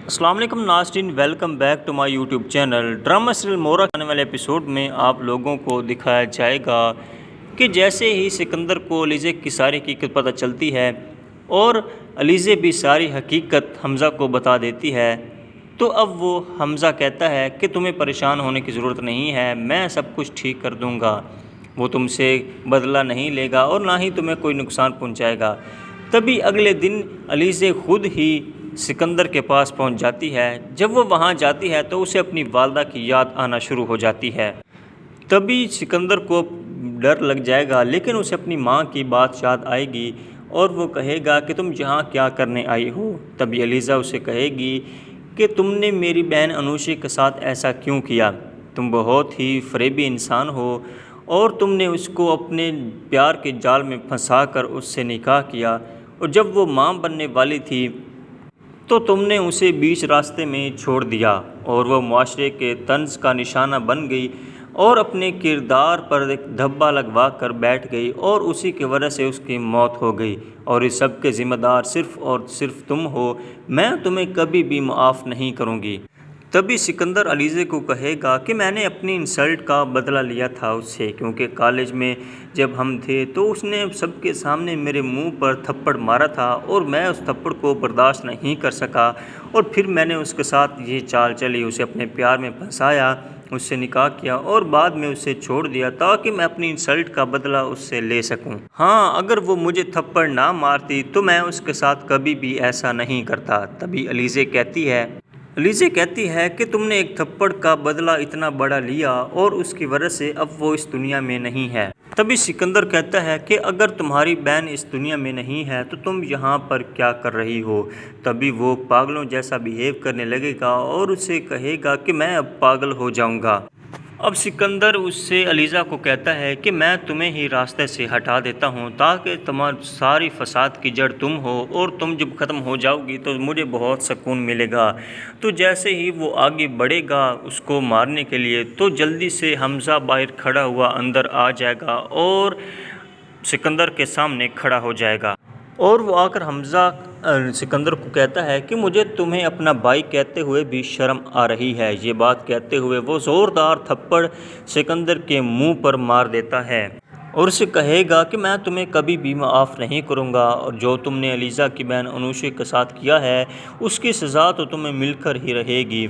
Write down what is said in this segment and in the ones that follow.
السلام علیکم ناظرین، welcome back to my YouTube channel. Drama serial مورا آنے والے ایپیسوڈ میں آپ لوگوں کو دکھایا جائے گا کہ جیسے ہی سکندر کو علیزے کی ساری حقیقت پتہ چلتی ہے اور علیزے بھی ساری حقیقت حمزہ کو بتا دیتی ہے، تو اب وہ حمزہ کہتا ہے کہ تمہیں پریشان ہونے کی ضرورت نہیں ہے، میں سب کچھ ٹھیک کر دوں گا، وہ تم سے بدلہ نہیں لے گا اور نہ ہی تمہیں کوئی نقصان پہنچائے گا۔ تبھی اگلے دن علیزے خود ہی سکندر کے پاس پہنچ جاتی ہے۔ جب وہ وہاں جاتی ہے تو اسے اپنی والدہ کی یاد آنا شروع ہو جاتی ہے۔ تبھی سکندر کو ڈر لگ جائے گا، لیکن اسے اپنی ماں کی بات یاد آئے گی اور وہ کہے گا کہ تم یہاں کیا کرنے آئی ہو۔ تبھی علیزہ اسے کہے گی کہ تم نے میری بہن انوشی کے ساتھ ایسا کیوں کیا؟ تم بہت ہی فریبی انسان ہو اور تم نے اس کو اپنے پیار کے جال میں پھنسا کر اس سے نکاح کیا، اور جب وہ ماں بننے والی تھی تو تم نے اسے بیچ راستے میں چھوڑ دیا اور وہ معاشرے کے طنز کا نشانہ بن گئی اور اپنے کردار پر ایک دھبا لگوا کر بیٹھ گئی، اور اسی کی وجہ سے اس کی موت ہو گئی، اور اس سب کے ذمہ دار صرف اور صرف تم ہو، میں تمہیں کبھی بھی معاف نہیں کروں گی۔ تبھی سکندر علیزے کو کہے گا کہ میں نے اپنی انسلٹ کا بدلہ لیا تھا اس سے، کیونکہ کالج میں جب ہم تھے تو اس نے سب کے سامنے میرے منہ پر تھپڑ مارا تھا اور میں اس تھپڑ کو برداشت نہیں کر سکا، اور پھر میں نے اس کے ساتھ یہ چال چلی، اسے اپنے پیار میں پھنسایا، اس سے نکاح کیا اور بعد میں اسے چھوڑ دیا تاکہ میں اپنی انسلٹ کا بدلہ اس سے لے سکوں۔ ہاں، اگر وہ مجھے تھپڑ نہ مارتی تو میں اس کے ساتھ کبھی بھی ایسا نہیں کرتا۔ تبھی علیزے کہتی ہے کہ تم نے ایک تھپڑ کا بدلہ اتنا بڑا لیا اور اس کی وجہ سے اب وہ اس دنیا میں نہیں ہے۔ تبھی سکندر کہتا ہے کہ اگر تمہاری بہن اس دنیا میں نہیں ہے تو تم یہاں پر کیا کر رہی ہو؟ تبھی وہ پاگلوں جیسا بیہیو کرنے لگے گا اور اسے کہے گا کہ میں اب پاگل ہو جاؤں گا۔ اب سکندر اس سے علیزہ کو کہتا ہے کہ میں تمہیں ہی راستے سے ہٹا دیتا ہوں تاکہ تمہاری ساری فساد کی جڑ تم ہو، اور تم جب ختم ہو جاؤ گی تو مجھے بہت سکون ملے گا۔ تو جیسے ہی وہ آگے بڑھے گا اس کو مارنے کے لیے، تو جلدی سے حمزہ باہر کھڑا ہوا اندر آ جائے گا اور سکندر کے سامنے کھڑا ہو جائے گا، اور وہ آ کر حمزہ سکندر کو کہتا ہے کہ مجھے تمہیں اپنا بھائی کہتے ہوئے بھی شرم آ رہی ہے۔ یہ بات کہتے ہوئے وہ زوردار تھپڑ سکندر کے منہ پر مار دیتا ہے اور اسے کہے گا کہ میں تمہیں کبھی بھی معاف نہیں کروں گا، اور جو تم نے علیزہ کی بہن انوشی کے ساتھ کیا ہے اس کی سزا تو تمہیں مل کر ہی رہے گی۔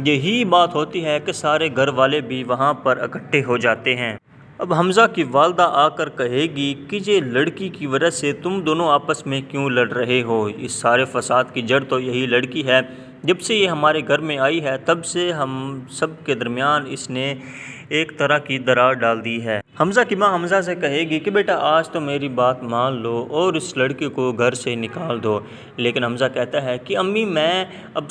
یہی بات ہوتی ہے کہ سارے گھر والے بھی وہاں پر اکٹھے ہو جاتے ہیں۔ اب حمزہ کی والدہ آ کر کہے گی کہ یہ لڑکی کی وجہ سے تم دونوں آپس میں کیوں لڑ رہے ہو؟ اس سارے فساد کی جڑ تو یہی لڑکی ہے۔ جب سے یہ ہمارے گھر میں آئی ہے تب سے ہم سب کے درمیان اس نے ایک طرح کی درار ڈال دی ہے۔ حمزہ کی ماں حمزہ سے کہے گی کہ بیٹا آج تو میری بات مان لو اور اس لڑکی کو گھر سے نکال دو، لیکن حمزہ کہتا ہے کہ امی میں اب